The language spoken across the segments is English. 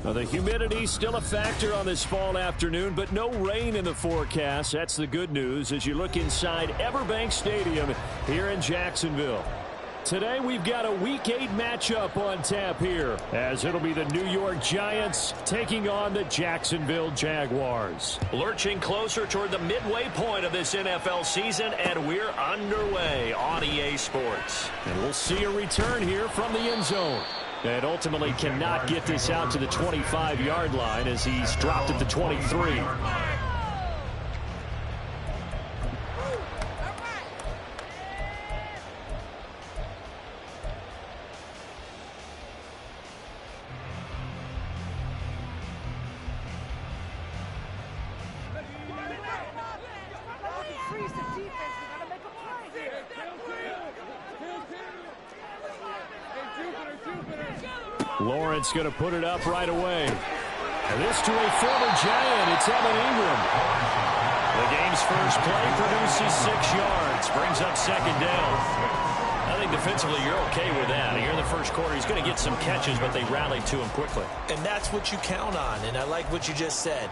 Well, the humidity still a factor on this fall afternoon, but no rain in the forecast. That's the good news as you look inside Everbank Stadium here in Jacksonville. Today we've got a Week 8 matchup on tap here, as it'll be the New York Giants taking on the Jacksonville Jaguars. Lurching closer toward the midway point of this NFL season, and we're underway on EA Sports. And we'll see a return here from the end zone. And ultimately cannot get this out to the 25-yard line as he's dropped at the 23. Lawrence going to put it up right away. And this to a former Giant. It's Evan Ingram. The game's first play produces 6 yards. Brings up second down. I think defensively you're okay with that. Here in the first quarter, he's going to get some catches, but they rallied to him quickly. And that's what you count on, and I like what you just said.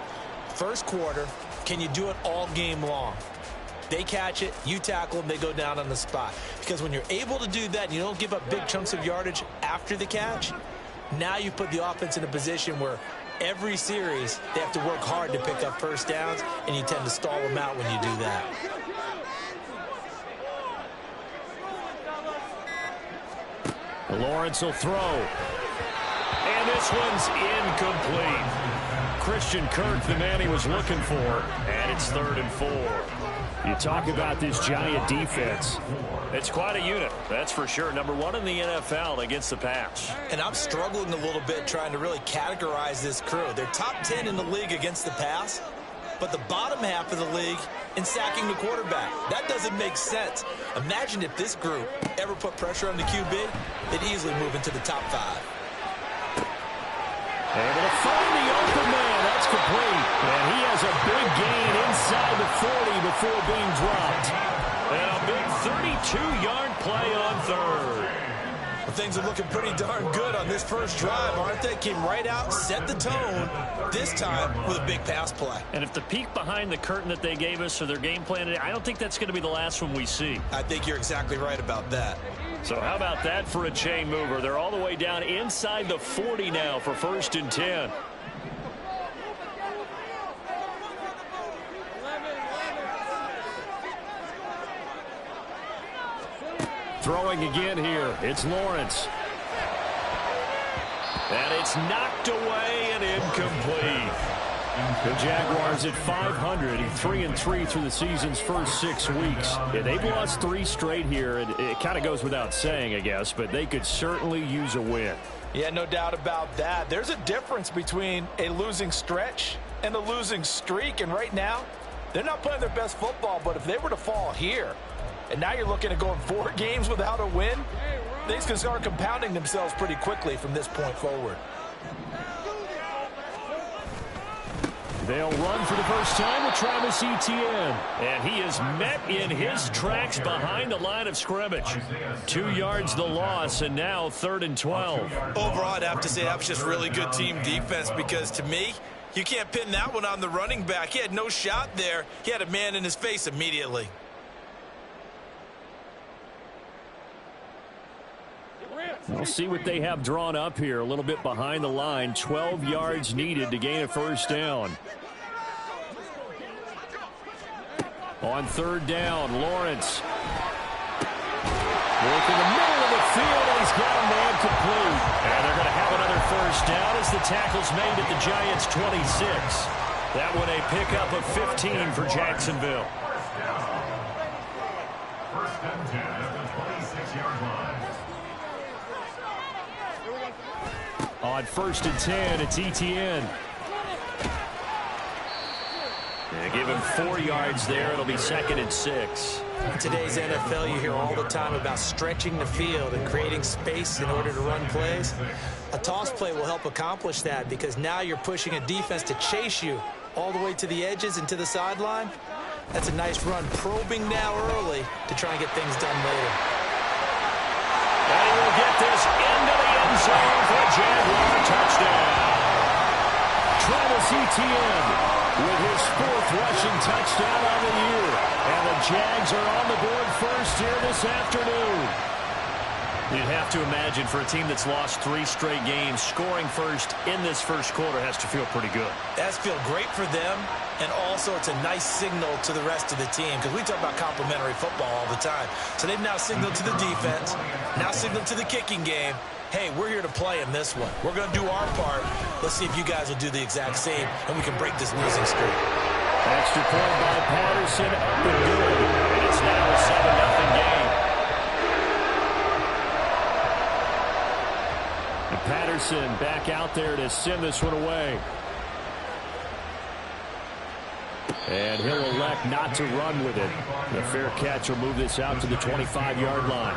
First quarter, can you do it all game long? They catch it, you tackle them, they go down on the spot. Because when you're able to do that and you don't give up big chunks of yardage after the catch, now you put the offense in a position where every series they have to work hard to pick up first downs, and you tend to stall them out when you do that. Lawrence will throw. And this one's incomplete. Christian Kirk, the man he was looking for, and it's 3rd and 4. You talk about this Giant defense. It's quite a unit, that's for sure. Number 1 in the NFL against the pass. And I'm struggling a little bit trying to really categorize this crew. They're top 10 in the league against the pass, but the bottom half of the league in sacking the quarterback. That doesn't make sense. Imagine if this group ever put pressure on the QB, they'd easily move into the top 5. Able to find the open man. That's complete. And he has a big gain inside the 40 before being dropped. And a big 32-yard play on 3rd. Well, things are looking pretty darn good on this first drive, aren't they? Came right out, set the tone, this time with a big pass play. And if the peek behind the curtain that they gave us or their game plan, I don't think that's going to be the last one we see. I think you're exactly right about that. So how about that for a chain mover? They're all the way down inside the 40 now for 1st and 10. Throwing again here. It's Lawrence. And it's knocked away and incomplete. The Jaguars at 500, 3-3 through the season's first 6 weeks. Yeah, they've lost 3 straight here. It kind of goes without saying, I guess, but they could certainly use a win. Yeah, no doubt about that. There's a difference between a losing stretch and a losing streak, and right now, they're not playing their best football, but if they were to fall here, and now you're looking at going 4 games without a win, things can start compounding themselves pretty quickly from this point forward. They'll run for the first time with Travis Etienne. And he is met in his tracks behind the line of scrimmage. 2 yards the loss, and now 3rd and 12. Overall, I'd have to say that was just really good team defense, because to me, you can't pin that one on the running back. He had no shot there. He had a man in his face immediately. We'll see what they have drawn up here. A little bit behind the line. 12 yards needed to gain a first down. On 3rd down, Lawrence. Work in the middle of the field, and he's got a man complete. And they're going to have another first down as the tackle's made at the Giants' 26. That one a pickup of 15 for Jacksonville. First and 10 at the 26-yard line. On 1st and 10, it's Etienne. They give him 4 yards there. It'll be 2nd and 6. In today's NFL, you hear all the time about stretching the field and creating space in order to run plays. A toss play will help accomplish that, because now you're pushing a defense to chase you all the way to the edges and to the sideline. That's a nice run, probing now early to try and get things done later. And he will get this into the end zone for a Jaguar touchdown. Travis Etienne with his 4th rushing touchdown on the year. And the Jags are on the board first here this afternoon. You'd have to imagine for a team that's lost 3 straight games, scoring first in this first quarter has to feel pretty good. That's feel great for them, and also it's a nice signal to the rest of the team because we talk about complimentary football all the time. So they've now signaled to the defense, now signaled to the kicking game, hey, we're here to play in this one. We're going to do our part. Let's see if you guys will do the exact same, and we can break this losing streak. Extra point by Patterson, up and good. And it's now a 7-0 game. And Patterson back out there to send this one away. And he'll elect not to run with it. The fair catch will move this out to the 25-yard line.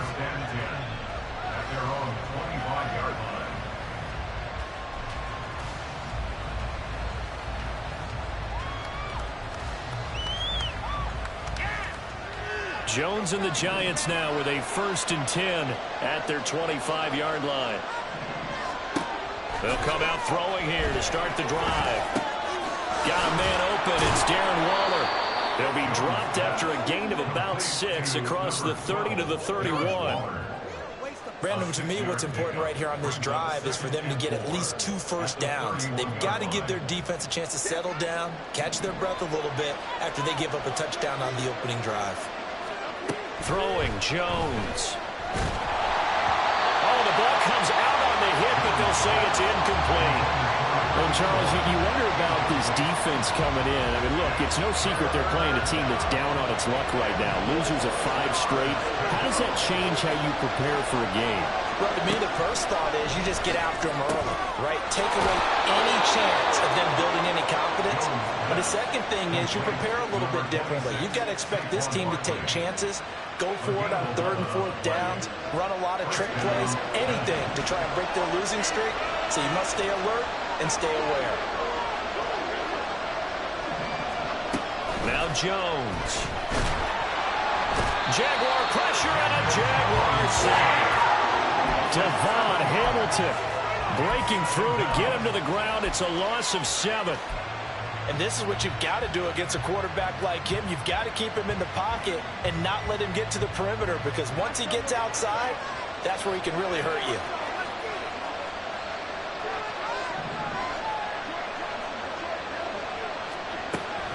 Jones and the Giants now with a 1st and 10 at their 25-yard line. They'll come out throwing here to start the drive. Got a man open. It's Darren Waller. They'll be dropped after a gain of about 6 across the 30 to the 31. Brandon, to me, what's important right here on this drive is for them to get at least 2 first downs. They've got to give their defense a chance to settle down, catch their breath a little bit after they give up a touchdown on the opening drive. Throwing, Jones. Oh, the ball comes out on the hit, but they'll say it's incomplete. And, Charles, you wonder about this defense coming in. I mean, look, it's no secret they're playing a team that's down on its luck right now. Losers of 5 straight. How does that change how you prepare for a game? Well, to me, the first thought is you just get after them early, right? Take away any chance of them building any confidence. But the second thing is you prepare a little bit differently. You've got to expect this team to take chances, go for it on 3rd and 4th downs, run a lot of trick plays, anything to try and break their losing streak. So you must stay alert and stay aware. Now Jones. Jaguar pressure and a Jaguar sack. Devon Hamilton breaking through to get him to the ground. It's a loss of 7. And this is what you've got to do against a quarterback like him. You've got to keep him in the pocket and not let him get to the perimeter, because once he gets outside, that's where he can really hurt you.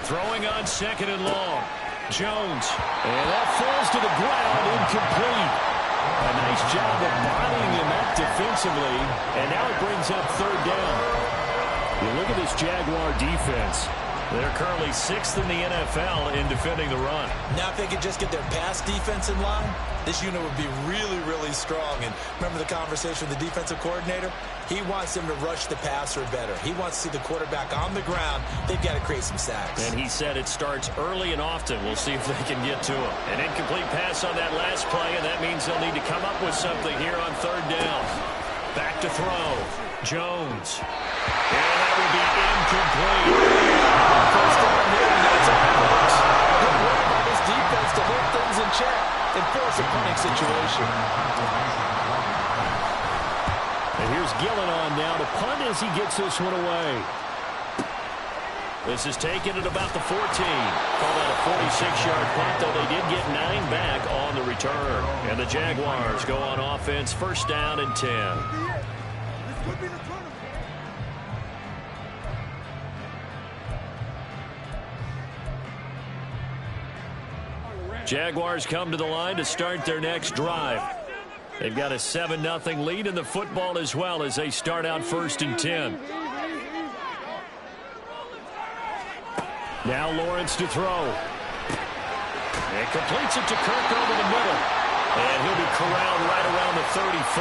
Throwing on 2nd and long. Jones. And that falls to the ground, incomplete. A nice job of bodying him up defensively. And now it brings up 3rd down. You look at this Jaguar defense. They're currently 6th in the NFL in defending the run. Now if they could just get their pass defense in line, this unit would be really, really strong. And remember the conversation with the defensive coordinator? He wants them to rush the passer better. He wants to see the quarterback on the ground. They've got to create some sacks. And he said it starts early and often. We'll see if they can get to him. An incomplete pass on that last play, and that means they'll need to come up with something here on 3rd down. Back to throw. Jones. And that will be incomplete. First down here, and that's all it works. Good work by this defense to hold things in check and force a punting situation. And here's Gillen on now to punt as he gets this one away. This is taken at about the 14. Called out a 46-yard punt, though they did get 9 back on the return. And the Jaguars go on offense, 1st down and 10. Jaguars come to the line to start their next drive. They've got a 7-0 lead in the football as well as they start out 1st and 10. Now Lawrence to throw. And completes it to Kirk over the middle. And he'll be corralled right around the 34.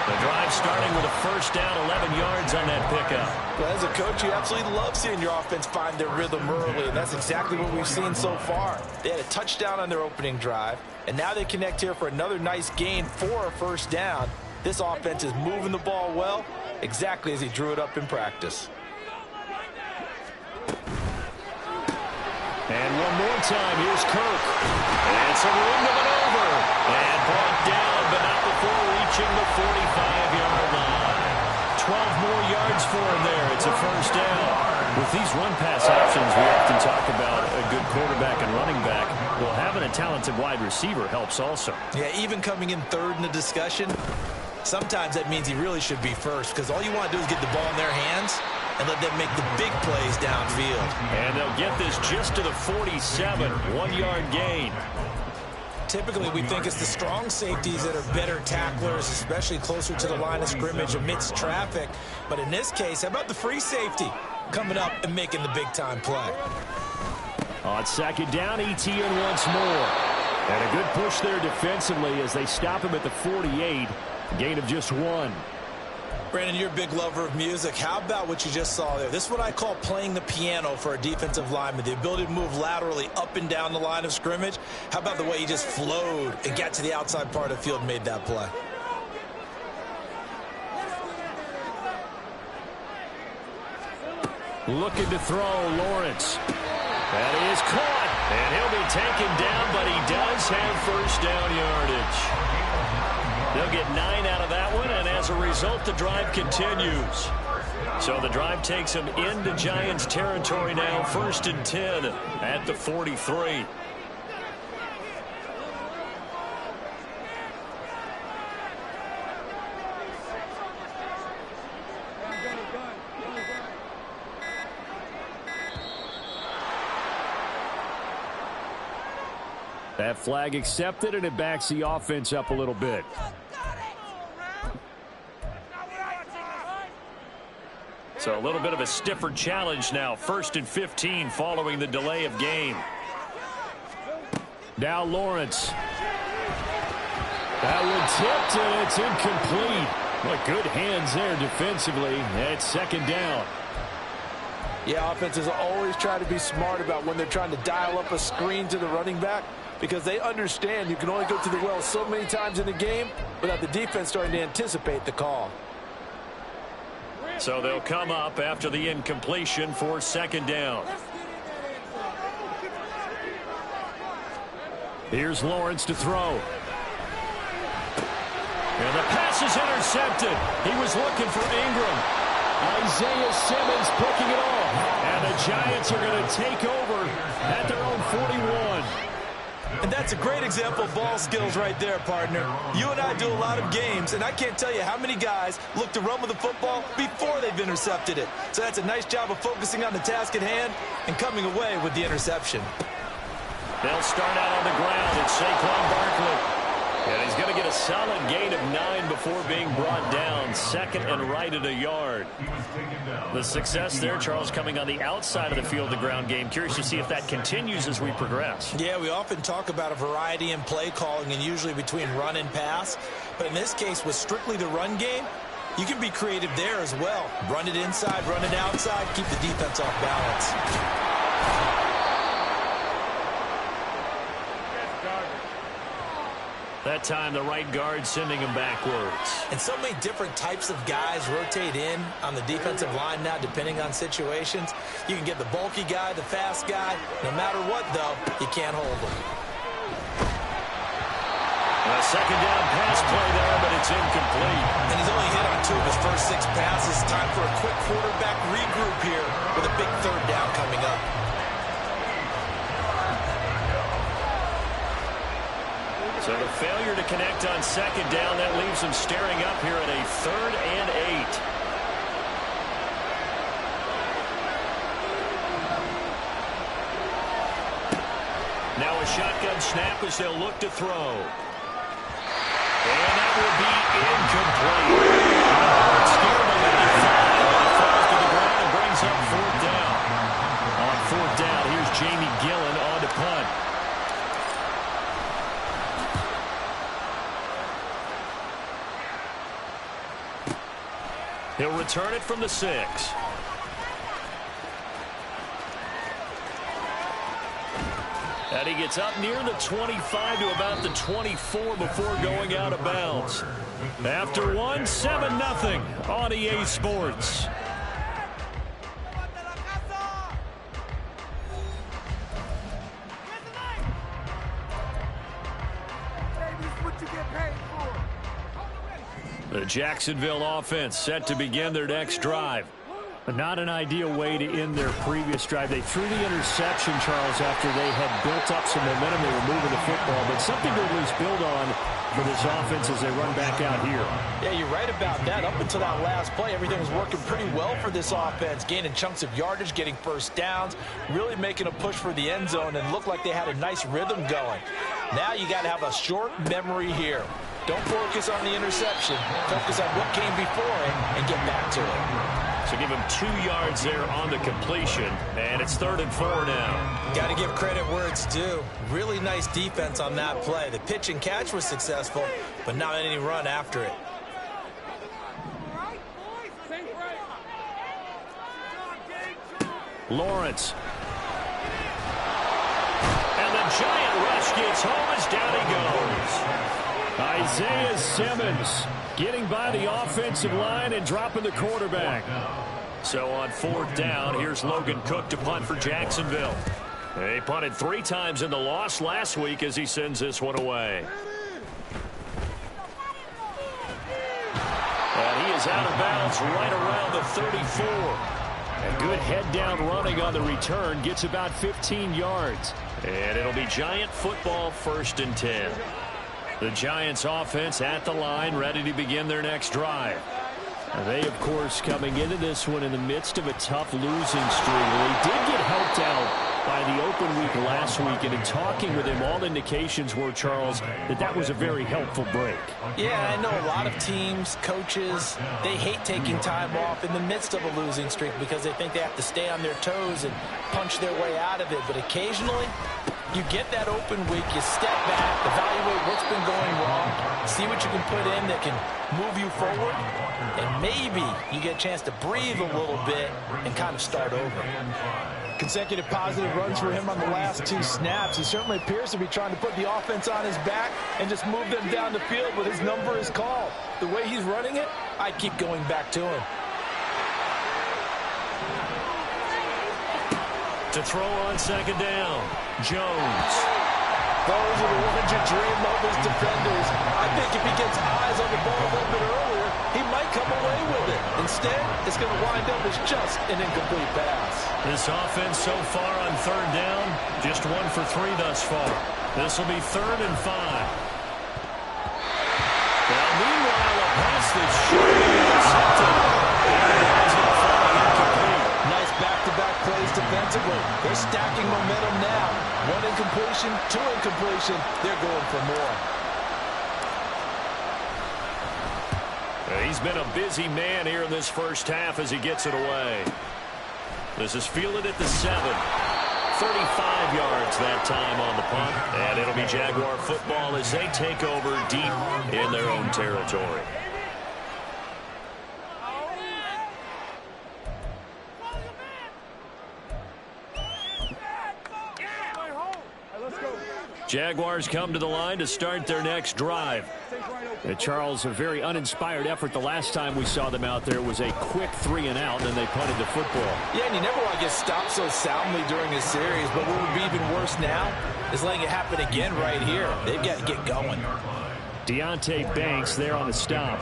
The drive starting with a 1st down, 11 yards on that pickup. Well, as a coach, you absolutely love seeing your offense find their rhythm early, and that's exactly what we've seen so far. They had a touchdown on their opening drive, and now they connect here for another nice gain for a 1st down. This offense is moving the ball well, exactly as he drew it up in practice. And one more time, here's Kirk. And some room to maneuver. And brought down, but not before reaching the 45-yard line. 12 more yards for him there. It's a first down. With these run-pass options, we often talk about a good quarterback and running back. Well, having a talented wide receiver helps also. Yeah, even coming in third in the discussion, sometimes that means he really should be first, because all you want to do is get the ball in their hands and let them make the big plays downfield. And they'll get this just to the 47, 1-yard gain. Typically, we think it's the strong safeties that are better tacklers, especially closer to the line of scrimmage amidst traffic. But in this case, how about the free safety coming up and making the big-time play? On second down, Etienne once more. And a good push there defensively as they stop him at the 48. Gain of just 1. Brandon, you're a big lover of music. How about what you just saw there? This is what I call playing the piano for a defensive lineman, the ability to move laterally up and down the line of scrimmage. How about the way he just flowed and got to the outside part of the field and made that play? Looking to throw, Lawrence. That is caught, and he'll be taken down, but he does have first down yardage. They'll get 9 out of that one, and as a result, the drive continues. So the drive takes them into Giants territory now, 1st and 10 at the 43. That flag accepted, and it backs the offense up a little bit. So a little bit of a stiffer challenge now. 1st and 15 following the delay of game. Now Lawrence. That one tipped, and it's incomplete. What good hands there defensively. It's second down. Yeah, offenses always try to be smart about when they're trying to dial up a screen to the running back, because they understand you can only go to the well so many times in the game without the defense starting to anticipate the call. So they'll come up after the incompletion for second down. Here's Lawrence to throw. And the pass is intercepted. He was looking for Ingram. Isaiah Simmons picking it off. And the Giants are going to take over at their own 41. And that's a great example of ball skills right there, partner. You and I do a lot of games, and I can't tell you how many guys look to run with the football before they've intercepted it. So that's a nice job of focusing on the task at hand and coming away with the interception. They'll start out on the ground. It's Saquon Barkley. And he's going to get a solid gain of 9 before being brought down. Second and right at a yard. The success there, Charles, coming on the outside of the field, the ground game. Curious to see if that continues as we progress. Yeah, we often talk about a variety in play calling and usually between run and pass. But in this case, with strictly the run game, you can be creative there as well. Run it inside, run it outside, keep the defense off balance. That time, the right guard sending him backwards. And so many different types of guys rotate in on the defensive line now, depending on situations. You can get the bulky guy, the fast guy. No matter what, though, you can't hold them. A second down pass play there, but it's incomplete. And he's only hit on 2 of his first 6 passes. Time for a quick quarterback regroup here with a big third down coming up. So the failure to connect on second down, that leaves them staring up here at a 3rd and 8. Now a shotgun snap as they'll look to throw. And that will be incomplete. It's scared him a little fly. He falls to the ground and brings up 4th down. On 4th down, here's Jamie Gillen on to punt. He'll return it from the 6. And he gets up near the 25 to about the 24 before going out of bounds. After one, 7-0 on EA Sports. The Jacksonville offense set to begin their next drive. Not an ideal way to end their previous drive. They threw the interception, Charles, after they had built up some momentum. They were moving the football, but something to at least build on for this offense as they run back out here. Yeah, you're right about that. Up until that last play, everything was working pretty well for this offense, gaining chunks of yardage, getting first downs, really making a push for the end zone, and looked like they had a nice rhythm going. Now you got to have a short memory here. Don't focus on the interception. Focus on what came before it and get back to it. So give him 2 yards there on the completion, and it's 3rd and 4 now. Got to give credit where it's due. Really nice defense on that play. The pitch and catch was successful, but not any run after it. Lawrence. And the giant rush gets home as down he goes. Isaiah Simmons getting by the offensive line and dropping the quarterback. So on 4th down, here's Logan Cook to punt for Jacksonville. He punted 3 times in the loss last week as he sends this one away. And he is out of bounds right around the 34. A good head-down running on the return, gets about 15 yards. And it'll be Giant football, 1st and 10. The Giants offense at the line, ready to begin their next drive. They, of course, coming into this one in the midst of a tough losing streak. They did get helped out by the open week last week, and in talking with him, all indications were, Charles, that was a very helpful break. Yeah, I know a lot of teams, coaches, they hate taking time off in the midst of a losing streak because they think they have to stay on their toes and punch their way out of it. But occasionally, you get that open week, you step back, evaluate what's been going wrong, see what you can put in that can move you forward, and maybe you get a chance to breathe a little bit and kind of start over. Consecutive positive runs for him on the last 2 snaps. He certainly appears to be trying to put the offense on his back and just move them down the field, but his number is called. The way he's running it, I keep going back to him. To throw on 2nd down, Jones. Those are the ones you dream of as defenders. I think if he gets eyes on the ball a little bit earlier, he might come away with it. Instead, it's going to wind up as just an incomplete pass. This offense so far on 3rd down, just 1 for 3 thus far. This will be 3rd and 5. Now, meanwhile, a pass that should be intercepted. Nice back-to-back plays defensively. They're stacking momentum now. 1 incompletion, 2 incompletion. They're going for more. He's been a busy man here in this first half as he gets it away. This is fielded at the 7. 35 yards that time on the punt. And it'll be Jaguar football as they take over deep in their own territory. Jaguars come to the line to start their next drive. Charles, a very uninspired effort the last time we saw them out there was a quick 3 and out, and then they punted the football. Yeah, and you never want to get stopped so soundly during a series, but what would be even worse now is letting it happen again right here. They've got to get going. Deonte Banks there on the stop.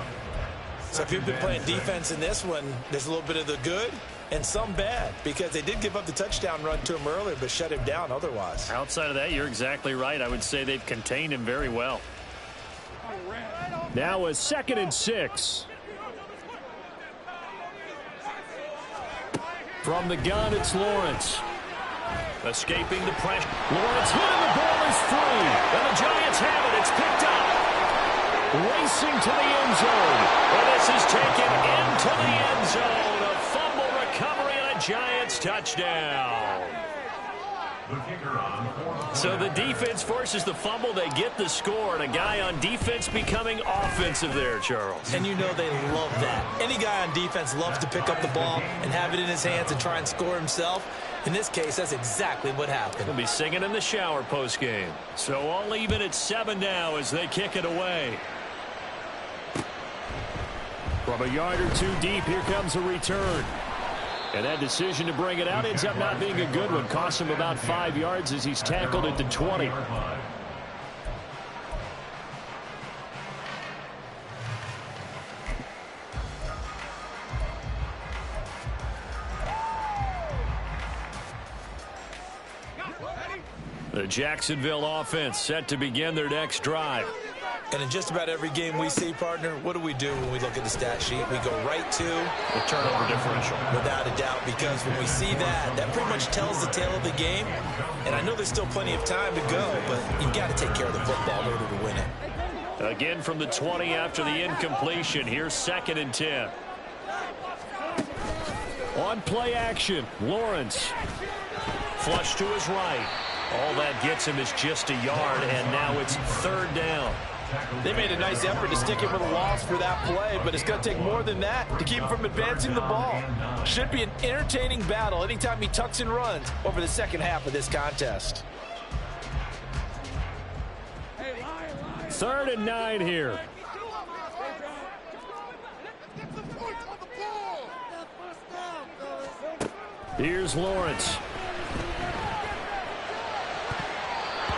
So if you've been playing defense in this one, there's a little bit of the good and some bad, because they did give up the touchdown run to him earlier but shut him down otherwise. Outside of that, you're exactly right. I would say they've contained him very well. Now a 2nd and 6. From the gun, it's Lawrence. Escaping the pressure. Lawrence hit and the ball is free. And the Giants have it. It's picked up. Racing to the end zone. And this is taken into the end zone. A fumble recovery and a Giants touchdown. So the defense forces the fumble. They get the score, and a guy on defense becoming offensive there, Charles. And you know they love that. Any guy on defense loves to pick up the ball and have it in his hands and try and score himself. In this case, that's exactly what happened. He'll be singing in the shower postgame. So all even at 7 now as they kick it away. From a yard or 2 deep, here comes a return. And that decision to bring it out ends up not being a good one. Costs him about 5 yards as he's tackled at the 20. The Jacksonville offense set to begin their next drive. And in just about every game we see, partner, what do we do when we look at the stat sheet? We go right to The turnover differential. without a doubt, because when we see that, that pretty much tells the tale of the game. And I know there's still plenty of time to go, but you've got to take care of the football in order to win it. Again from the 20 after the incompletion. Here's 2nd and 10. On play action, Lawrence. Flush to his right. All that gets him is just a yard, and now it's 3rd down. They made a nice effort to stick him with a loss for that play, but it's going to take more than that to keep him from advancing the ball. Should be an entertaining battle anytime he tucks and runs over the second half of this contest. 3rd and 9 here. Here's Lawrence.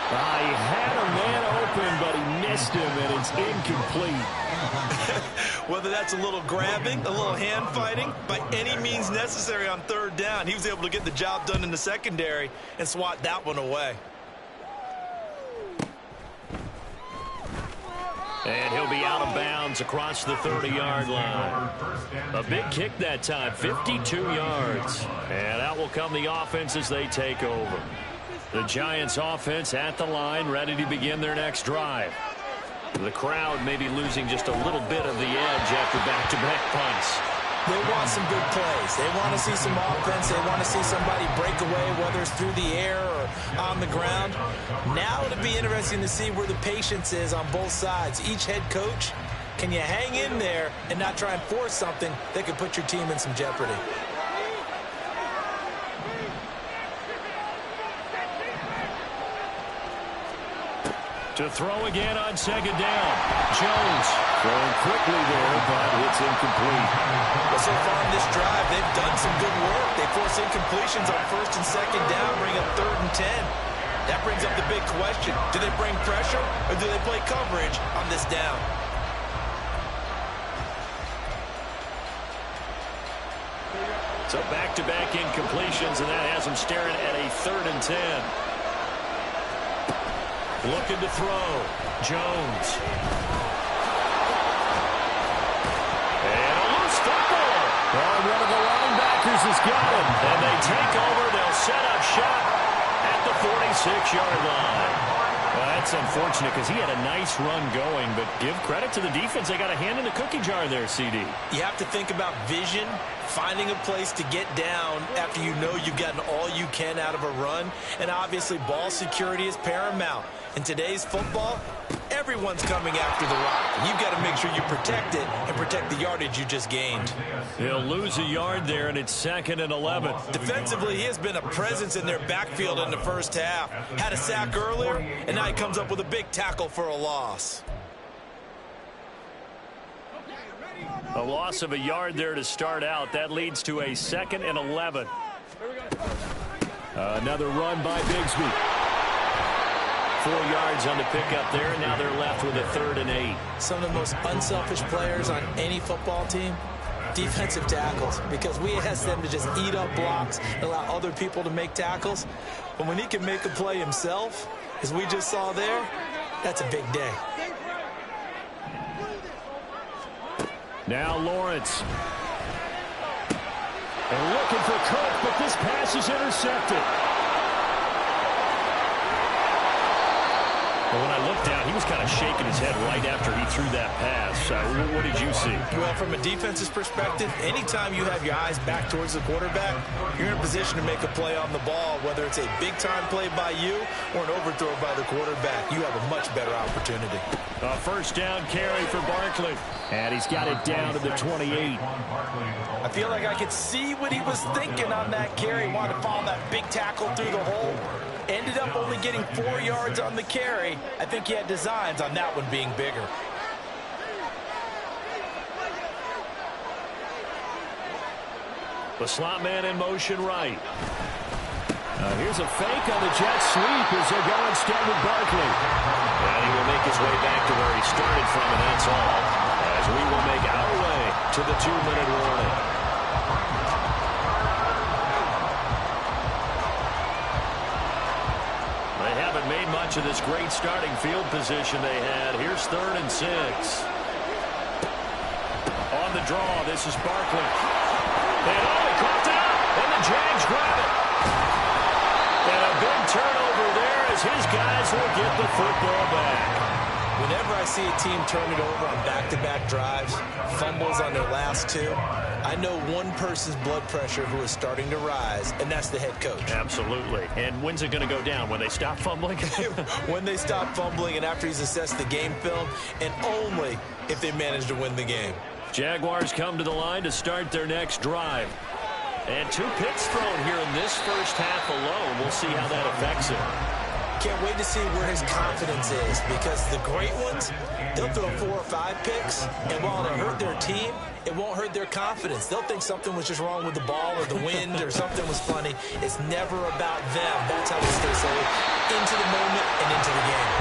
He had a man open, but he missed him, and it's incomplete. Whether that's a little grabbing, a little hand fighting, by any means necessary on 3rd down, he was able to get the job done in the secondary and swat that one away. And he'll be out of bounds across the 30-yard line. A big kick that time, 52 yards. And out will come the offense as they take over. The Giants offense at the line, ready to begin their next drive. The crowd may be losing just a little bit of the edge after back-to-back punts. They want some good plays. They want to see some offense. They want to see somebody break away, whether it's through the air or on the ground. Now it'll be interesting to see where the patience is on both sides. Each head coach, can you hang in there and not try and force something that could put your team in some jeopardy? To throw again on 2nd down. Jones throwing quickly there, but it's incomplete. Well, so far in this drive, they've done some good work. They force incompletions on 1st and 2nd down, bring up 3rd and 10. That brings up the big question. Do they bring pressure or do they play coverage on this down? So back-to-back incompletions, and that has them staring at a 3rd and 10. Looking to throw. Jones. And a loose football. Oh, one of the linebackers has got him. And they take over. They'll set up shop at the 46-yard line. Well, that's unfortunate because he had a nice run going, but give credit to the defense. They got a hand in the cookie jar there, CD. You have to think about vision, finding a place to get down after you know you've gotten all you can out of a run, and obviously ball security is paramount. In today's football, everyone's coming after the rock. You've got to make sure you protect it and protect the yardage you just gained. He'll lose a yard there, and it's 2nd and 11. Defensively, he has been a presence in their backfield in the first half. Had a sack earlier, and now he comes up with a big tackle for a loss. A loss of a yard there to start out. That leads to a 2nd and 11. Another run by Bigsby. 4 yards on the pickup there, and now they're left with a 3rd and 8. Some of the most unselfish players on any football team, defensive tackles, because we ask them to just eat up blocks and allow other people to make tackles. But when he can make a play himself, as we just saw there, that's a big day. Now Lawrence. And looking for Cook, but this pass is intercepted. Well, when I looked down, he was kind of shaking his head right after he threw that pass. What did you see? Well, from a defense's perspective, anytime you have your eyes back towards the quarterback, you're in a position to make a play on the ball, whether it's a big-time play by you or an overthrow by the quarterback. You have a much better opportunity. A 1st down carry for Barkley. And he's got it down to the 28. I feel like I could see what he was thinking on that carry. He wanted to follow that big tackle through the hole. Ended up only getting 4 yards on the carry. I think he had designs on that one being bigger. The slot man in motion right. Here's a fake on the jet sweep as they go instead with Barkley. And he will make his way back to where he started from, and that's all. As we will make our way to the 2-minute warning. They have a advantage of this great starting field position they had. Here's 3rd and 6. On the draw, this is Barkley. And he caught out, and the Jags grab it. And a big turnover there as his guys will get the football back. Whenever I see a team turn it over on back-to-back drives, fumbles on their last 2, I know one person's blood pressure who is starting to rise, and that's the head coach. Absolutely. And when's it going to go down? When they stop fumbling? When they stop fumbling and after he's assessed the game film, and only if they manage to win the game. Jaguars come to the line to start their next drive. And 2 picks thrown here in this first half alone. We'll see how that affects him. Can't wait to see where his confidence is, because the great ones, they'll throw 4 or 5 picks, and while it'll hurt their team, it won't hurt their confidence. They'll think something was just wrong with the ball or the wind or something was funny. It's never about them. That's how they stay safe into the moment and into the game.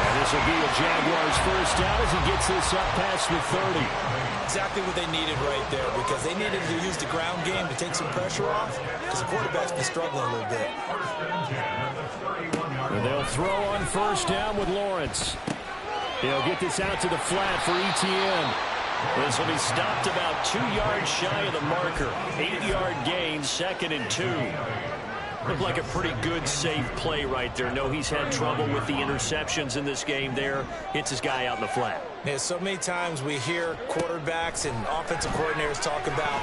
And this will be a Jaguars first down as he gets this up past the 30. Exactly what they needed right there, because they needed to use the ground game to take some pressure off, because the quarterback's been struggling a little bit. And they'll throw on first down with Lawrence. He'll get this out to the flat for Etienne. This will be stopped about 2 yards shy of the marker. 8-yard gain, 2nd and 2. Looked like a pretty good, safe play right there. No, he's had trouble with the interceptions in this game there. Hits his guy out in the flat. Yeah, so many times we hear quarterbacks and offensive coordinators talk about,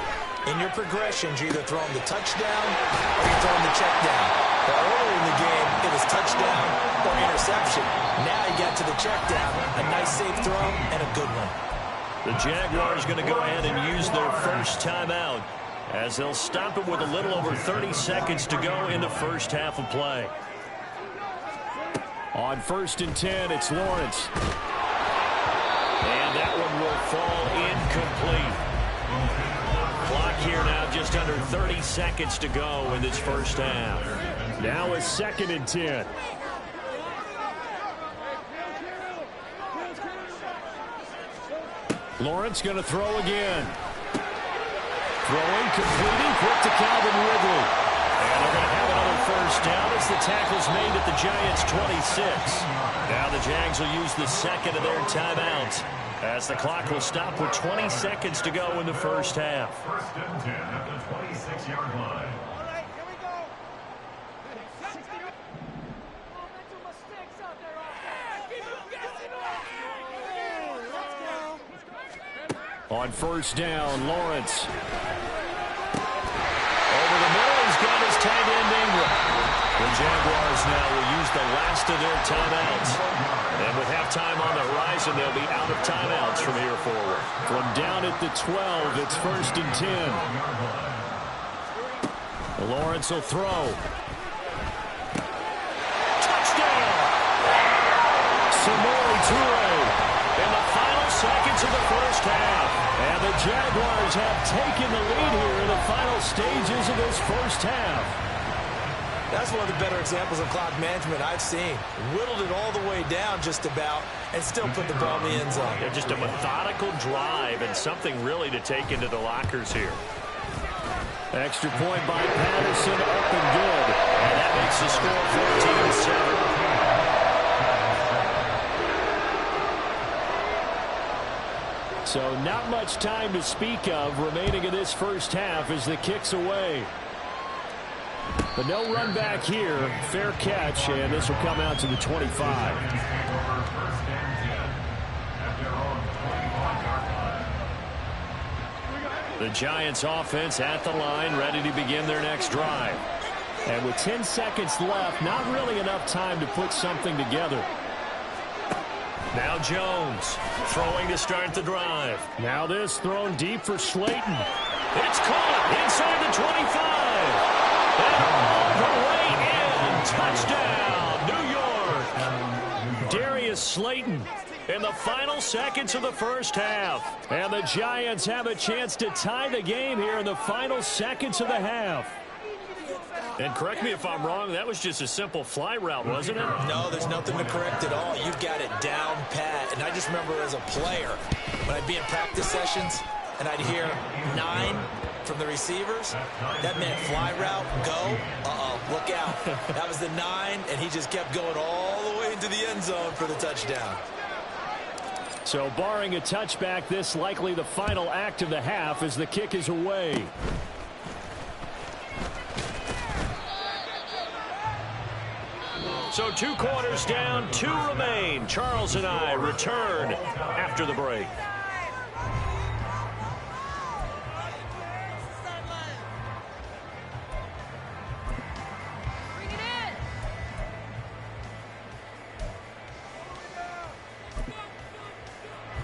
in your progressions, you're either throwing the touchdown or you're throwing the check down. But earlier in the game, it was touchdown or interception. Now he got to the check down. A nice, safe throw and a good one. The Jaguars going to go ahead and use their first timeout, as they'll stop it with a little over 30 seconds to go in the first half of play. On 1st and 10, it's Lawrence. And that one will fall incomplete. Clock here now, just under 30 seconds to go in this first half. Now a 2nd and 10. Lawrence going to throw again. Throwing, completing, quick to Calvin Ridley. And they're going to have another first down as the tackle's made at the Giants' 26. Now the Jags will use the 2nd of their timeouts, as the clock will stop with 20 seconds to go in the first half. 1st and 10 at the 26-yard line. All right, here we go. On first down, Lawrence. Over the middle, he's got his tight end Ingram. The Jaguars now will use the last of their timeouts. And with halftime on the horizon, they'll be out of timeouts from here forward. From down at the 12, it's 1st and 10. Lawrence will throw. Touchdown! Samori Toure in the final seconds of the first half. And the Jaguars have taken the lead here in the final stages of this first half. That's one of the better examples of clock management I've seen. Whittled it all the way down just about and still put the ball in the end zone. Yeah, just a methodical drive and something really to take into the lockers here. Extra point by Patterson, up and good. And that makes the score 14-7. So not much time to speak of remaining in this first half as the kick's away. But no run back here. Fair catch, and this will come out to the 25. The Giants offense at the line, ready to begin their next drive. And with 10 seconds left, not really enough time to put something together. Now Jones throwing to start the drive. Now this thrown deep for Slayton. It's caught inside the 25. And all the way in. Touchdown, New York. Darius Slayton in the final seconds of the first half. And the Giants have a chance to tie the game here in the final seconds of the half. And correct me if I'm wrong, that was just a simple fly route, wasn't it? No, there's nothing to correct at all. You've got it down pat. And I just remember as a player, when I'd be in practice sessions and I'd hear 9 from the receivers, that meant fly route, go, look out. That was the 9, and he just kept going all the way into the end zone for the touchdown. So barring a touchback, this likely the final act of the half as the kick is away. So 2 quarters down, 2 remain. Charles and I return after the break.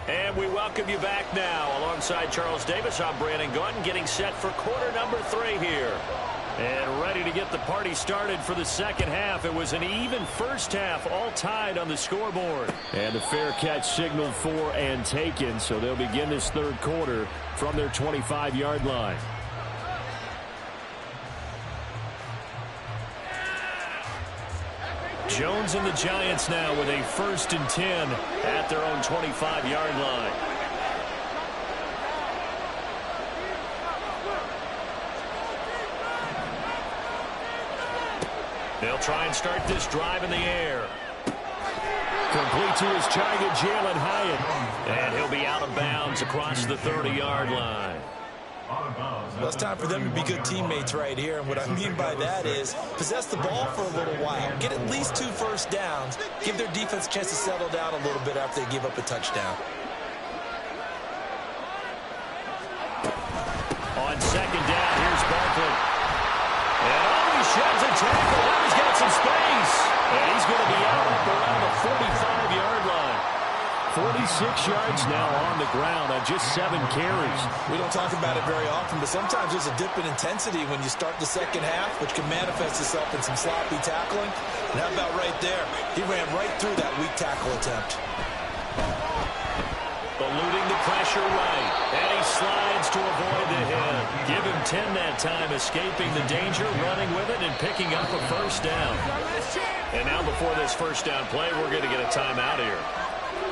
And we welcome you back now. Alongside Charles Davis, I'm Brandon Gaudin, getting set for quarter number 3 here. And ready to get the party started for the second half. It was an even first half, all tied on the scoreboard. And the fair catch signaled for and taken, so they'll begin this third quarter from their 25-yard line. Jones and the Giants now with a 1st and 10 at their own 25-yard line. They'll try and start this drive in the air. Complete to his target, Jalen Hyatt. And he'll be out of bounds across the 30-yard line. Well, it's time for them to be good teammates right here. And what I mean by that is possess the ball for a little while. Get at least 2 first downs. Give their defense a chance to settle down a little bit after they give up a touchdown. On second down, here's Barkley. And he sheds a tackle. Now he's got some space. And he's going to be out up around the 45-yard line. 46 yards now on the ground on just 7 carries. We don't talk about it very often, but sometimes there's a dip in intensity when you start the second half, which can manifest itself in some sloppy tackling. And how about right there? He ran right through that weak tackle attempt. Eluding the pressure right. And he slides to avoid the hit. Give him 10 that time, escaping the danger, running with it, and picking up a first down. And now before this first down play, we're going to get a timeout here.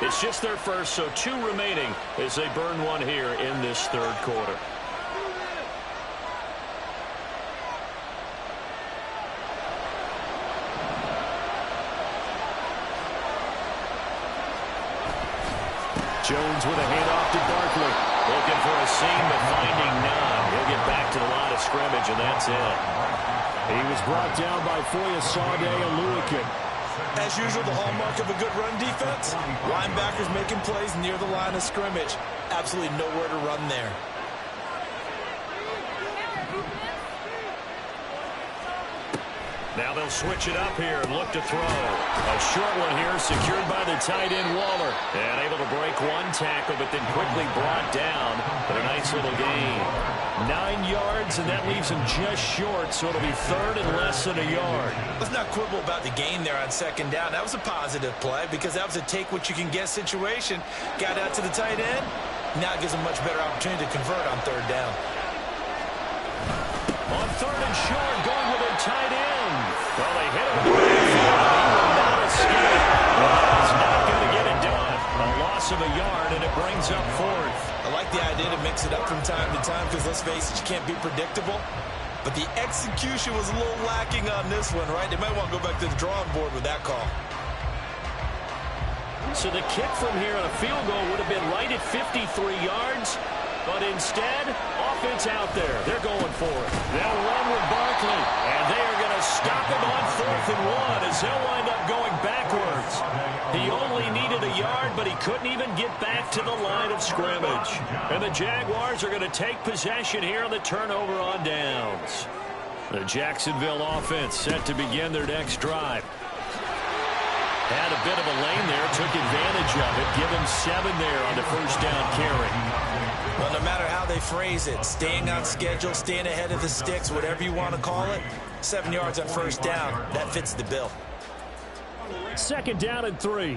It's just their first, so 2 remaining as they burn one here in this third quarter. Jones with a handoff to Barkley. Looking for a seam, but finding none. He'll get back to the line of scrimmage, and that's it. He was brought down by Foyesade Oluokun. As usual, the hallmark of a good run defense, linebackers making plays near the line of scrimmage. Absolutely nowhere to run there. Now they'll switch it up here and look to throw. A short one here secured by the tight end Waller. And able to break one tackle, but then quickly brought down. But a nice little gain. 9 yards, and that leaves him just short, so it'll be third and less than a yard. Let's not quibble about the gain there on second down. That was a positive play because that was a take-what-you-can-get situation. Got out to the tight end. Now it gives him a much better opportunity to convert on third down. On third and short, going with a tight end. Well, they hit him with the backfield. He will not escape. He's not going to get it done. A loss of a yard, and it brings up fourth. I like the idea to mix it up from time to time because, let's face it, you can't be predictable. But the execution was a little lacking on this one, right? They might want to go back to the drawing board with that call. So the kick from here on a field goal would have been right at 53 yards. But instead, offense out there. They're going for it. They'll run with Barkley. And they are going to stop him on 4th and 1 as they'll wind up going backwards. He only needed a yard, but he couldn't even get back to the line of scrimmage. And the Jaguars are going to take possession here on the turnover on downs. The Jacksonville offense set to begin their next drive. Had a bit of a lane there, took advantage of it. Give him 7 there on the first down carry. Well, no matter how they phrase it, staying on schedule, staying ahead of the sticks, whatever you want to call it, 7 yards on first down, that fits the bill. Second down and 3.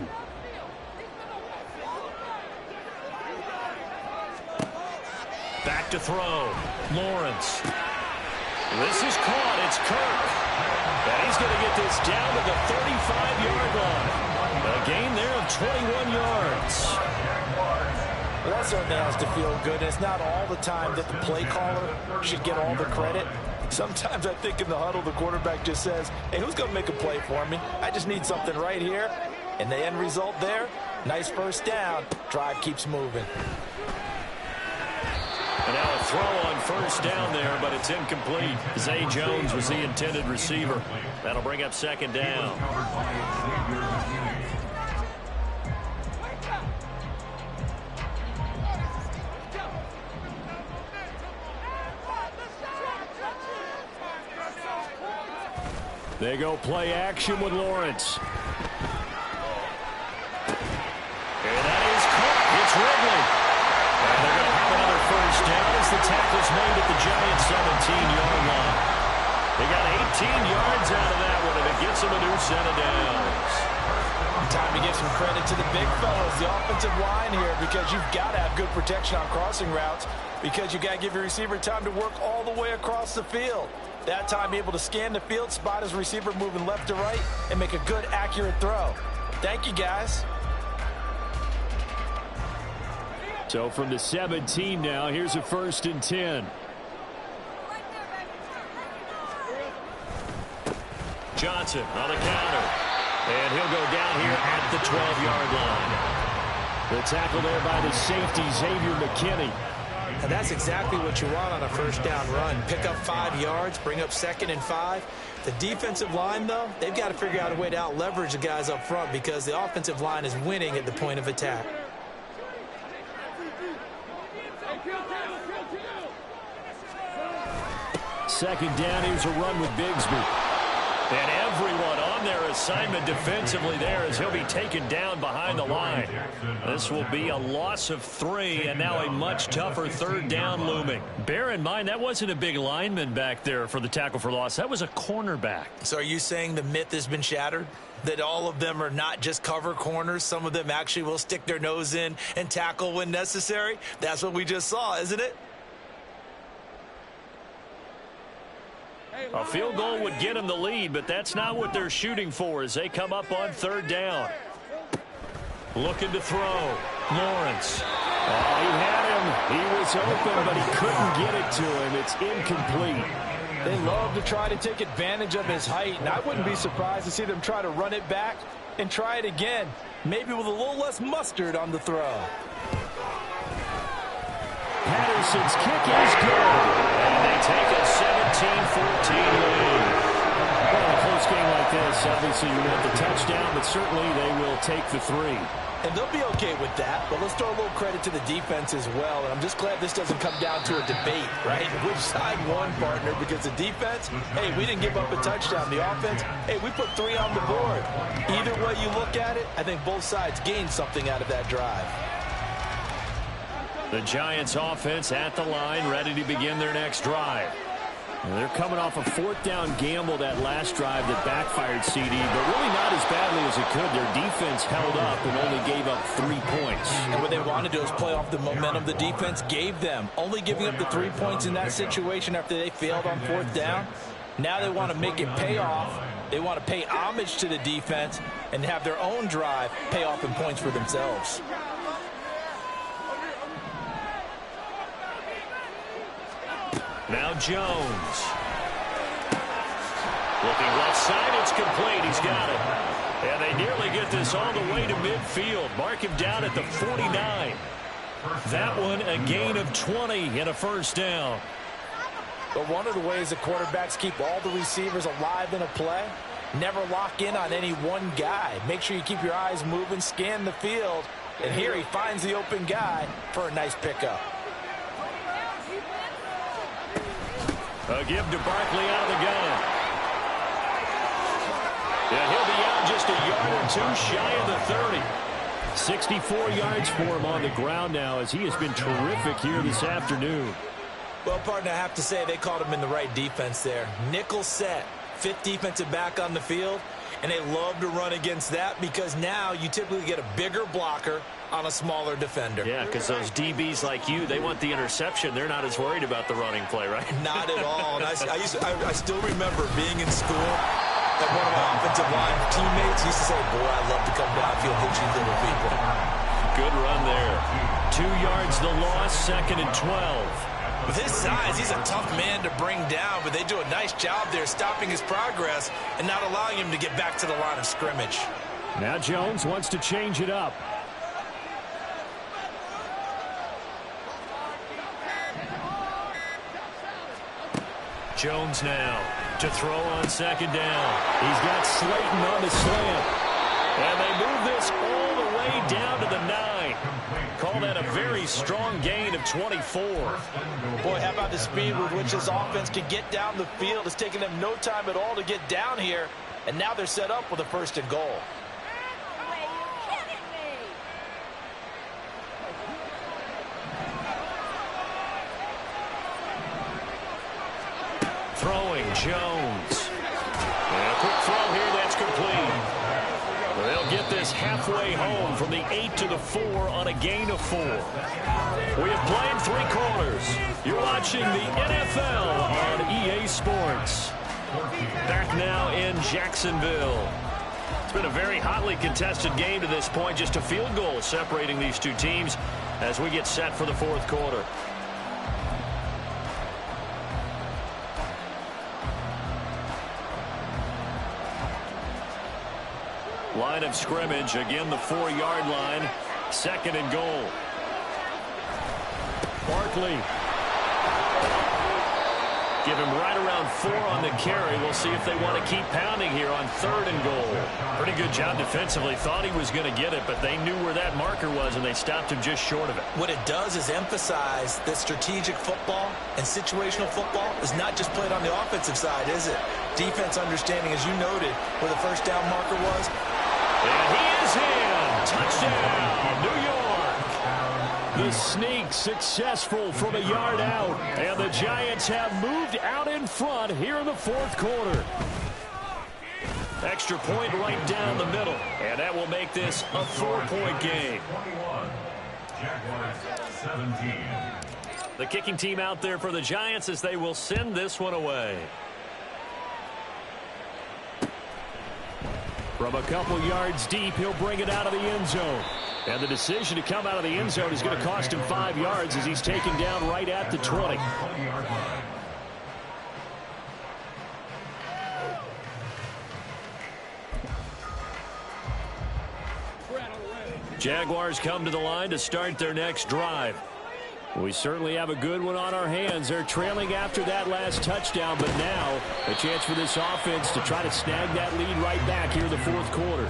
Back to throw. Lawrence. This is caught. It's Kirk. And he's going to get this down to the 35-yard line. A gain there of 21 yards. Well, that certainly has to feel good. It's not all the time that the play caller should get all the credit. Sometimes I think in the huddle, the quarterback just says, hey, who's going to make a play for me? I just need something right here. And the end result there, nice first down. Drive keeps moving. And now a throw on first down there, but it's incomplete. Zay Jones was the intended receiver. That'll bring up second down. They go play action with Lawrence. And that is caught. It's Wrigley. And they're going to have another first down as the tackle's made at the Giants' 17-yard line. They got 18 yards out of that one, and it gets them a new set of downs. Time to give some credit to the big fellas, the offensive line here, because you've got to have good protection on crossing routes, because you've got to give your receiver time to work all the way across the field. That time, be able to scan the field, spot his receiver moving left to right, and make a good, accurate throw. Thank you, guys. So from the 17 now, here's a 1st and 10. Johnson on the counter. And he'll go down here at the 12-yard line. The tackle there by the safety, Xavier McKinney. And that's exactly what you want on a first down run. Pick up 5 yards, bring up 2nd and 5. The defensive line, though, they've got to figure out a way to out-leverage the guys up front because the offensive line is winning at the point of attack. Second down, here's a run with Bigsby. And everyone on their assignment defensively there as he'll be taken down behind the line. This will be a loss of 3, and now a much tougher 3rd down looming. Bear in mind, that wasn't a big lineman back there for the tackle for loss. That was a cornerback. So are you saying the myth has been shattered? That all of them are not just cover corners? Some of them actually will stick their nose in and tackle when necessary? That's what we just saw, isn't it? A field goal would get them the lead, but that's not what they're shooting for as they come up on 3rd down. Looking to throw. Lawrence. Oh, he had him. He was open, but he couldn't get it to him. It's incomplete. They love to try to take advantage of his height, and I wouldn't be surprised to see them try to run it back and try it again, maybe with a little less mustard on the throw. Patterson's kick is good. And they take a 17-14 lead. Well, in a close game like this, obviously you want the touchdown, but certainly they will take the 3. And they'll be okay with that, but let's throw a little credit to the defense as well. And I'm just glad this doesn't come down to a debate, right? Which side won, partner? Because the defense, hey, we didn't give up a touchdown. The offense, hey, we put 3 on the board. Either way you look at it, I think both sides gained something out of that drive. The Giants offense at the line, ready to begin their next drive. And they're coming off a 4th down gamble that last drive that backfired CD, but really not as badly as it could. Their defense held up and only gave up 3 points. And what they want to do is play off the momentum the defense gave them. Only giving up the 3 points in that situation after they failed on 4th down. Now they want to make it pay off. They want to pay homage to the defense and have their own drive pay off in points for themselves. Now Jones. Looking left side, it's complete. He's got it. And they nearly get this all the way to midfield. Mark him down at the 49. That one a gain of 20 and a 1st down. But one of the ways the quarterbacks keep all the receivers alive in a play, never lock in on any one guy. Make sure you keep your eyes moving, scan the field. And here he finds the open guy for a nice pickup. A give to Barkley out of the gun. Yeah, he'll be out just a yard or 2 shy of the 30. 64 yards for him on the ground now as he has been terrific here this afternoon. Well, partner, I have to say they called him in the right defense there. Nickel set, 5th defensive back on the field, and they love to run against that because now you typically get a bigger blocker on a smaller defender. Yeah, because those DBs like you, they want the interception. They're not as worried about the running play, right? Not at all. And I still remember being in school and one of my offensive line teammates used to say, boy, I love to come downfield and hit you little people. Good run there. 2 yards the loss, 2nd and 12. With his size, he's a tough man to bring down, but they do a nice job there stopping his progress and not allowing him to get back to the line of scrimmage. Now Jones wants to change it up. Jones now to throw on second down. He's got Slayton on the slant. And they move this all the way down to the 9. Call that a very strong gain of 24. Boy, how about the speed with which this offense can get down the field? It's taking them no time at all to get down here. And now they're set up with a 1st and goal. Throwing Jones. And a quick throw here that's complete. They'll get this halfway home from the 8 to the 4 on a gain of 4. We have played 3 quarters. You're watching the NFL on EA Sports. Back now in Jacksonville. It's been a very hotly contested game to this point. Just a field goal separating these two teams as we get set for the 4th quarter. Line of scrimmage, again the 4-yard line. 2nd and goal. Barkley. Give him right around 4 on the carry. We'll see if they want to keep pounding here on 3rd and goal. Pretty good job defensively. Thought he was going to get it, but they knew where that marker was, and they stopped him just short of it. What it does is emphasize that strategic football and situational football is not just played on the offensive side, is it? Defense understanding, as you noted, where the 1st down marker was. And he is in. Touchdown, New York. The sneak successful from a yard out. And the Giants have moved out in front here in the 4th quarter. Extra point right down the middle. And that will make this a 4-point game. 21. Jaguars 17. The kicking team out there for the Giants as they will send this one away. From a couple yards deep, he'll bring it out of the end zone. And the decision to come out of the end zone is going to cost him 5 yards as he's taken down right at the 20. Jaguars come to the line to start their next drive. We certainly have a good one on our hands. They're trailing after that last touchdown, but now a chance for this offense to try to snag that lead right back here in the 4th quarter.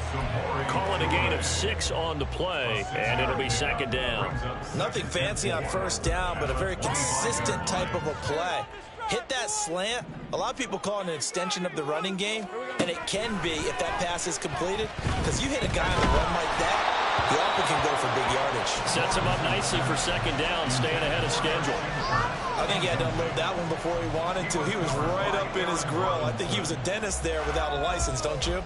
Calling a gain of 6 on the play, and it'll be 2nd down. Nothing fancy on 1st down, but a very consistent type of a play. Hit that slant. A lot of people call it an extension of the running game, and it can be if that pass is completed, because you hit a guy on the run like that, he often can go for big yardage. Sets him up nicely for 2nd down, staying ahead of schedule. I think he had to unload that one before he wanted to. He was right up in his grill. I think he was a dentist there without a license, don't you?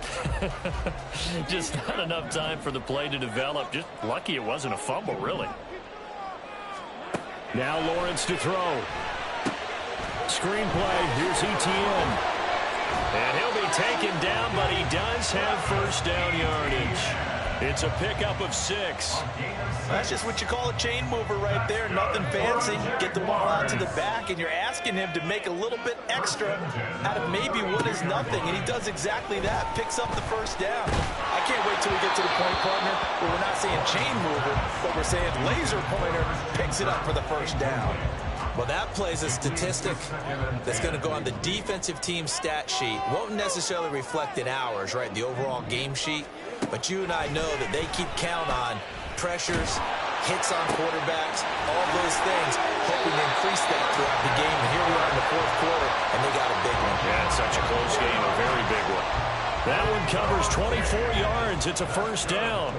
Just not enough time for the play to develop. Just lucky it wasn't a fumble, really. Now Lawrence to throw. Screenplay, here's Etienne. And he'll be taken down, but he does have 1st down yardage. It's a pickup of 6. That's just what you call a chain mover right there. Nothing fancy. Get the ball out to the back, and you're asking him to make a little bit extra out of maybe what is nothing, and he does exactly that. Picks up the 1st down. I can't wait till we get to the point, partner, where we're not saying chain mover, but we're saying laser pointer picks it up for the 1st down. Well, that plays a statistic that's going to go on the defensive team stat sheet. Won't necessarily reflect in ours, right, the overall game sheet. But you and I know that they keep count on pressures, hits on quarterbacks, all those things, hoping to increase that throughout the game. And here we are in the 4th quarter, and they got a big one. Yeah, it's such a close game, a very big one. That one covers 24 yards. It's a 1st down.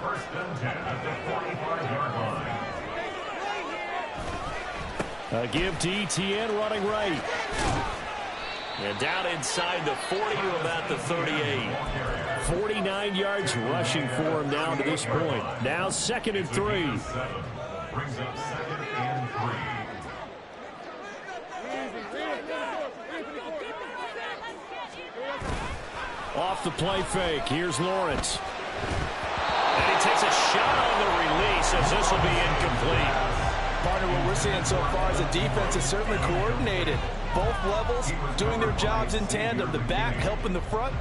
1st and 10 at the 45-yard line. A give to Etienne running right. And down inside the 40 to about the 38. 49 yards rushing for him now to this point. Now 2nd and 3. Brings up 2nd and 3. Off the play fake. Here's Lawrence. And he takes a shot on the release as this will be incomplete. Partner, what we're seeing so far is the defense is certainly coordinated. both levels doing their jobs in tandem. The back helping the front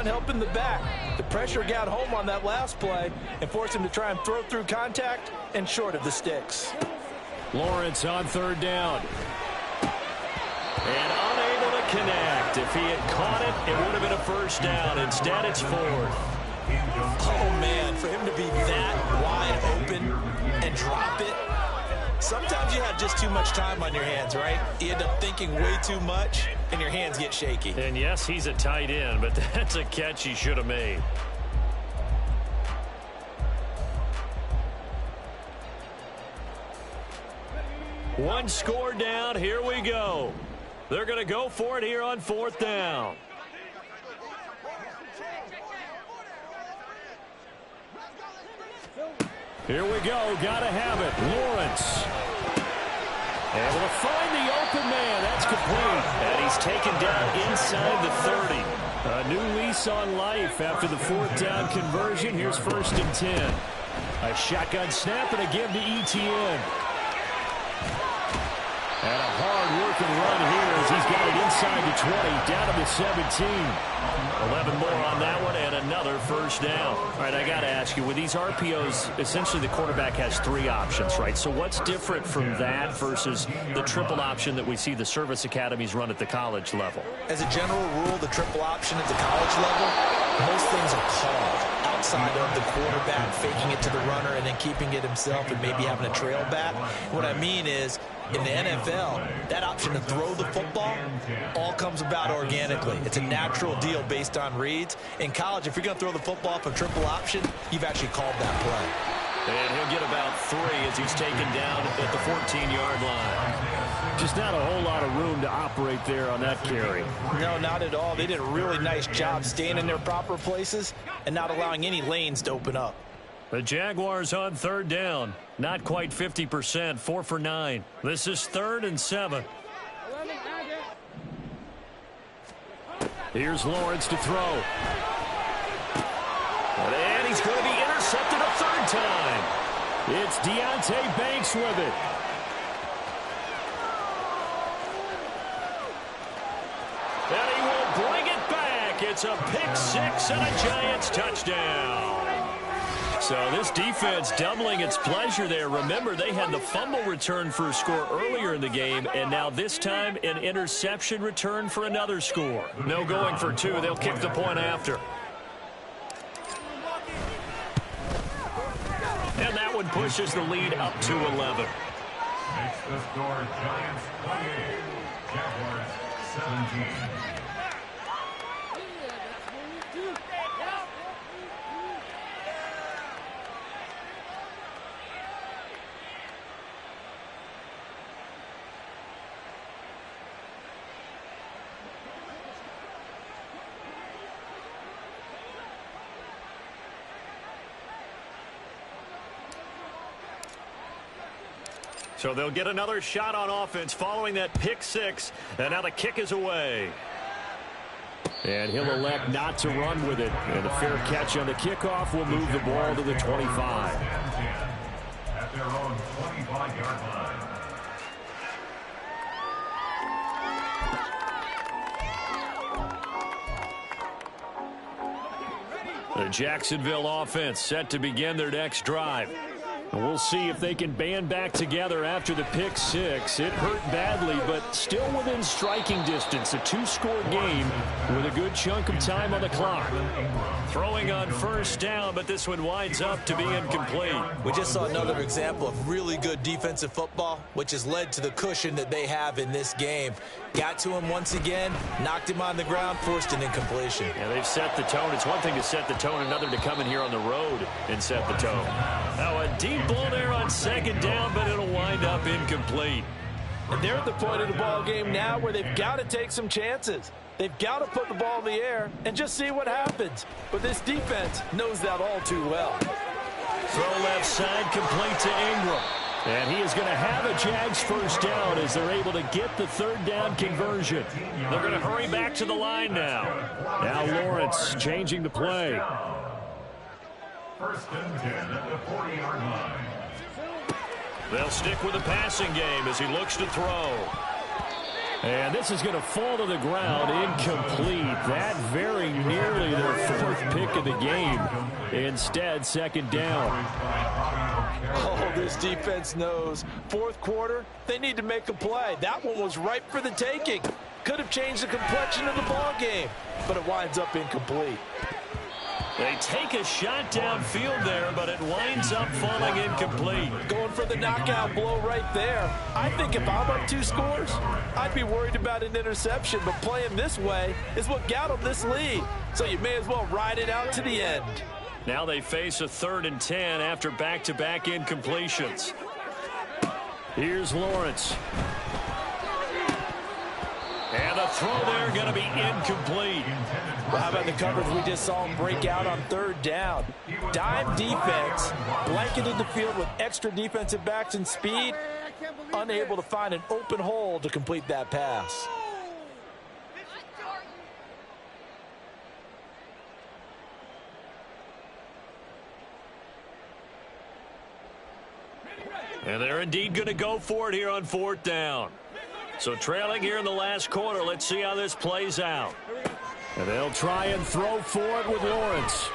helping the back. The pressure got home on that last play and forced him to try and throw through contact and short of the sticks. Lawrence on third down. And unable to connect. If he had caught it, it would have been a first down. Instead, it's fourth. Oh, man, for him to be that wide open and drop it. Sometimes you have just too much time on your hands, right? You end up thinking way too much, and your hands get shaky. And, yes, he's a tight end, but that's a catch he should have made. One score down. Here we go. They're going to go for it here on fourth down. Here we go. Got to have it. Lawrence. Able to find the open man. That's complete. And he's taken down inside the 30. A new lease on life after the fourth down conversion. Here's first and 10. A shotgun snap and a give to Etienne. And a hard-working run here as he's got it inside the 20, down to the 17. 11 more on that one, and another first down. All right, I got to ask you, with these RPOs, essentially the quarterback has three options, right? So what's different from that versus the triple option that we see the service academies run at the college level? As a general rule, the triple option at the college level, most things are called outside of the quarterback faking it to the runner and then keeping it himself and maybe having a trail back. What I mean is, in the NFL, that option to throw the football all comes about organically. It's a natural deal based on reads. In college, if you're going to throw the football for triple option, you've actually called that play. And he'll get about 3 as he's taken down at the 14-yard line. Just not a whole lot of room to operate there on that carry. No, not at all. They did a really nice job staying in their proper places and not allowing any lanes to open up. The Jaguars on third down. Not quite 50%, 4 for 9. This is 3rd and 7. Here's Lawrence to throw. And he's going to be intercepted a third time. It's Deonte Banks with it. And he will bring it back. It's a pick six and a Giants touchdown. So this defense doubling its pleasure there. Remember, they had the fumble return for a score earlier in the game, and now this time an interception return for another score. No going for 2. They'll kick the point after. And that one pushes the lead up to 11. Makes the score Giants 28, Jaguars 17. So they'll get another shot on offense following that pick six. And now the kick is away. And he'll elect not to run with it. And a fair catch on the kickoff will move the ball to the 25. At their own 25-yard line. The Jacksonville offense set to begin their next drive. And we'll see if they can band back together after the pick six. It hurt badly, but still within striking distance. A 2-score game with a good chunk of time on the clock. Throwing on first down, but this one winds up to be incomplete. We just saw another example of really good defensive football, which has led to the cushion that they have in this game. Got to him once again, knocked him on the ground, forced an incompletion. Yeah, they've set the tone. It's one thing to set the tone, another to come in here on the road and set the tone. Now a deep ball there on second down, but it'll wind up incomplete. And they're at the point of the ball game now where they've got to take some chances. They've got to put the ball in the air and just see what happens. But this defense knows that all too well. Throw left side, complete to Ingram. And he is going to have a Jags first down as they're able to get the third down conversion. They're going to hurry back to the line now. Now Lawrence changing the play. First and 10 at the 40-yard line. They'll stick with the passing game as he looks to throw. And this is going to fall to the ground, incomplete. That very nearly their fourth pick of the game. Instead, second down. Oh, this defense knows. Fourth quarter, they need to make a play. That one was ripe for the taking. Could have changed the complexion of the ball game, but it winds up incomplete. They take a shot downfield there, but it winds up falling incomplete. Going for the knockout blow right there. I think if I'm up 2 scores, I'd be worried about an interception, but playing this way is what got them this lead. So you may as well ride it out to the end. Now they face a 3rd and 10 after back-to-back incompletions. Here's Lawrence. And the throw there going to be incomplete. Well, how about the coverage we just saw him break out on 3rd down? Dime defense, blanketed the field with extra defensive backs and speed, unable to find an open hole to complete that pass. And they're indeed going to go for it here on 4th down. So trailing here in the last quarter, let's see how this plays out. And they'll try and throw for it with Lawrence.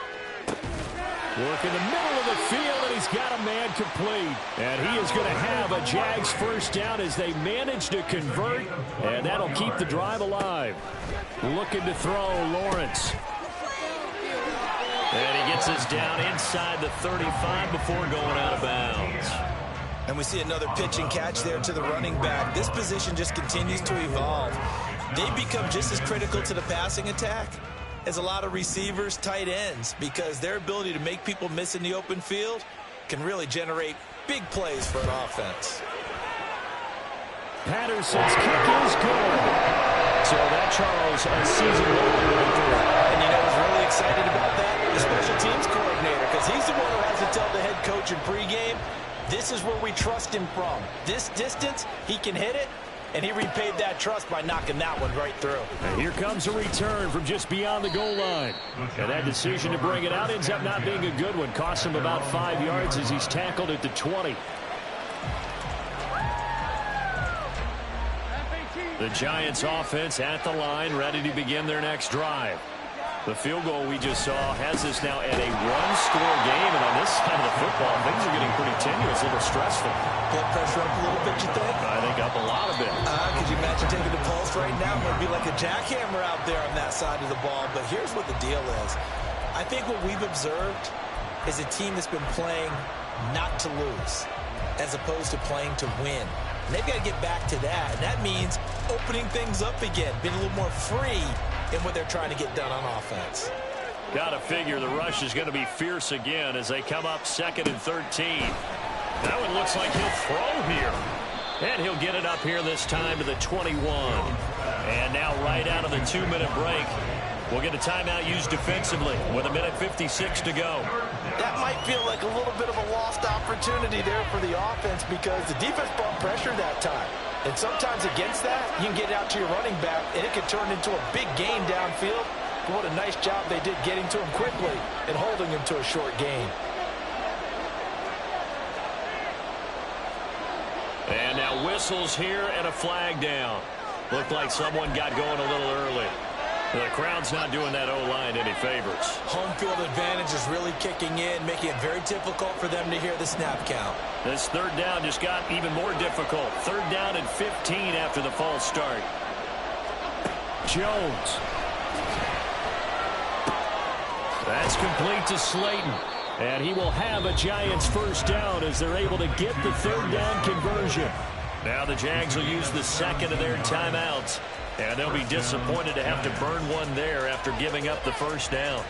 Work in the middle of the field, and he's got a man complete. And he is going to have a Jags first down as they manage to convert, and that'll keep the drive alive. Looking to throw, Lawrence. And he gets us down inside the 35 before going out of bounds. And we see another pitch and catch there to the running back. This position just continues to evolve. They become just as critical to the passing attack as a lot of receivers, tight ends, because their ability to make people miss in the open field can really generate big plays for an offense. Patterson's kick is good. So that, Charles, a season long right there. And you know who's really excited about that? The special teams coordinator, because he's the one who has to tell the head coach in pregame, this is where we trust him from. This distance, he can hit it, and he repaid that trust by knocking that one right through. And here comes a return from just beyond the goal line. And that decision to bring it out ends up not being a good one. Costs him about 5 yards as he's tackled at the 20. The Giants offense at the line, ready to begin their next drive. The field goal we just saw has us now at a one-score game, and on this side of the football, things are getting pretty tenuous, a little stressful. Blood pressure up a little bit, you think? I think up a lot of it. Could you imagine taking the pulse right now? It would be like a jackhammer out there on that side of the ball. But here's what the deal is. I think what we've observed is a team that's been playing not to lose as opposed to playing to win. And they've got to get back to that, and that means opening things up again, being a little more free in what they're trying to get done on offense. Got to figure the rush is going to be fierce again as they come up 2nd and 13. That one looks like he'll throw here. And he'll get it up here this time to the 21. And now right out of the 2-minute break, we'll get a timeout used defensively with 1:56 to go. That might feel like a little bit of a lost opportunity there for the offense because the defense brought pressure that time. And sometimes against that, you can get out to your running back, and it could turn into a big gain downfield. But what a nice job they did getting to him quickly and holding him to a short gain. And now whistles here and a flag down. Looked like someone got going a little early. The crowd's not doing that O-line any favors. Home field advantage is really kicking in, making it very difficult for them to hear the snap count. This 3rd down just got even more difficult. 3rd down and 15 after the false start. Jones. That's complete to Slayton. And he will have a Giants first down as they're able to get the 3rd down conversion. Now the Jags will use the 2nd of their timeouts. And they'll be disappointed to have to burn one there after giving up the first down.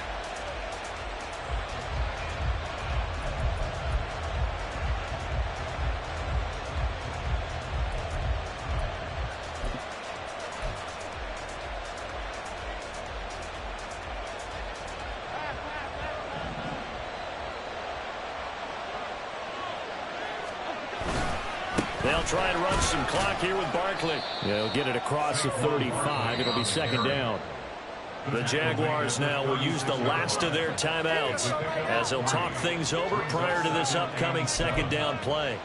They'll try and run some clock here with Barkley. They'll get it across the 35. It'll be 2nd down. The Jaguars now will use the last of their timeouts as they'll talk things over prior to this upcoming 2nd down play.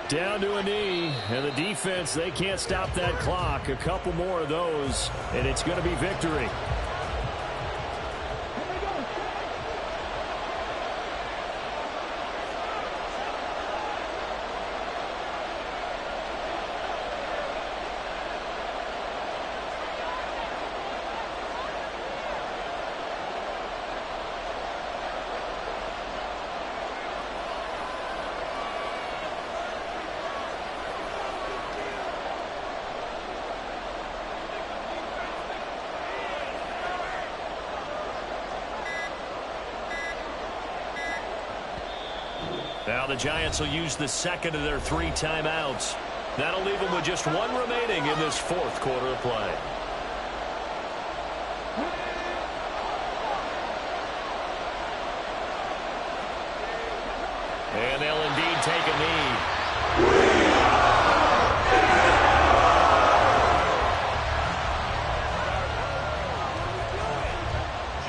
Down to a knee, and the defense, they can't stop that clock. A couple more of those, and it's going to be victory. Now the Giants will use the second of their 3 timeouts. That'll leave them with just 1 remaining in this 4th quarter of play. And they'll indeed take a knee.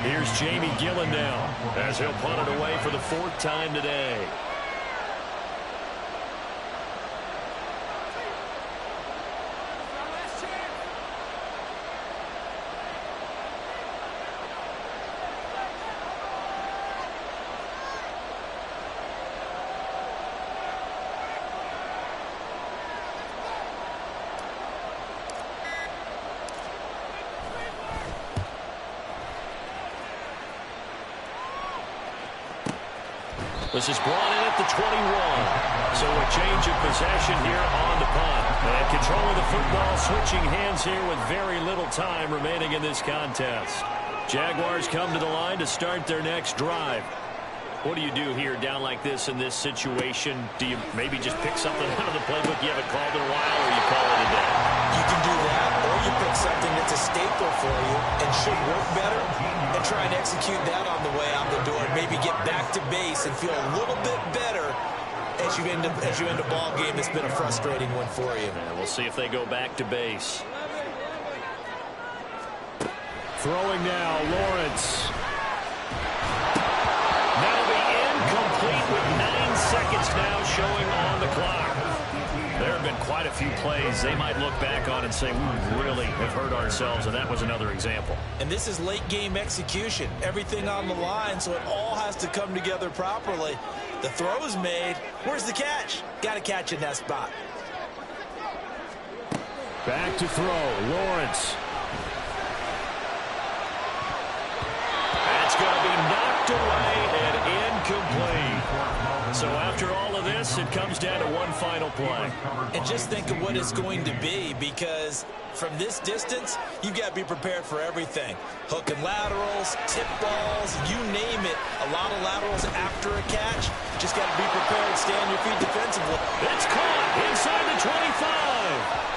Here's Jamie Gillen now as he'll punt it away for the 4th time today. This is brought in at the 21. So a change of possession here on the punt. And control of the football, switching hands here with very little time remaining in this contest. Jaguars come to the line to start their next drive. What do you do here down like this in this situation? Do you maybe just pick something out of the playbook you haven't called in a while, or you call it a day? You can do that, or you pick something that's a staple for you and should work better and try and execute that on the way out the door. Maybe get back to base and feel a little bit better as you end a ball game that's been a frustrating one for you. And we'll see if they go back to base. Throwing now, Lawrence. That'll be incomplete with 9 seconds now showing on the clock. There have been quite a few plays they might look back on and say, we really have hurt ourselves, and that was another example. And this is late game execution. Everything on the line, so it all has to come together properly. The throw's made. Where's the catch? Got to catch in that spot. Back to throw, Lawrence. That's going to be knocked away and incomplete. So after all of this, it comes down to one final play. And just think of what it's going to be, because from this distance, you've got to be prepared for everything. Hook and laterals, tip balls, you name it. A lot of laterals after a catch. Just got to be prepared, stay on your feet defensively. It's caught inside the 25.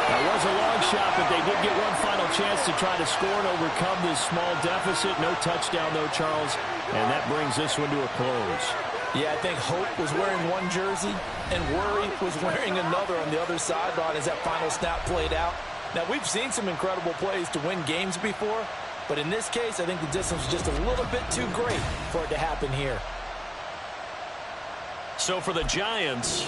That was a long shot, but they did get one final chance to try to score and overcome this small deficit. No touchdown, though, Charles, and that brings this one to a close. Yeah, I think Hope was wearing one jersey and Worry was wearing another on the other sideline as that final snap played out. Now, we've seen some incredible plays to win games before, but in this case, I think the distance was just a little bit too great for it to happen here. So for the Giants,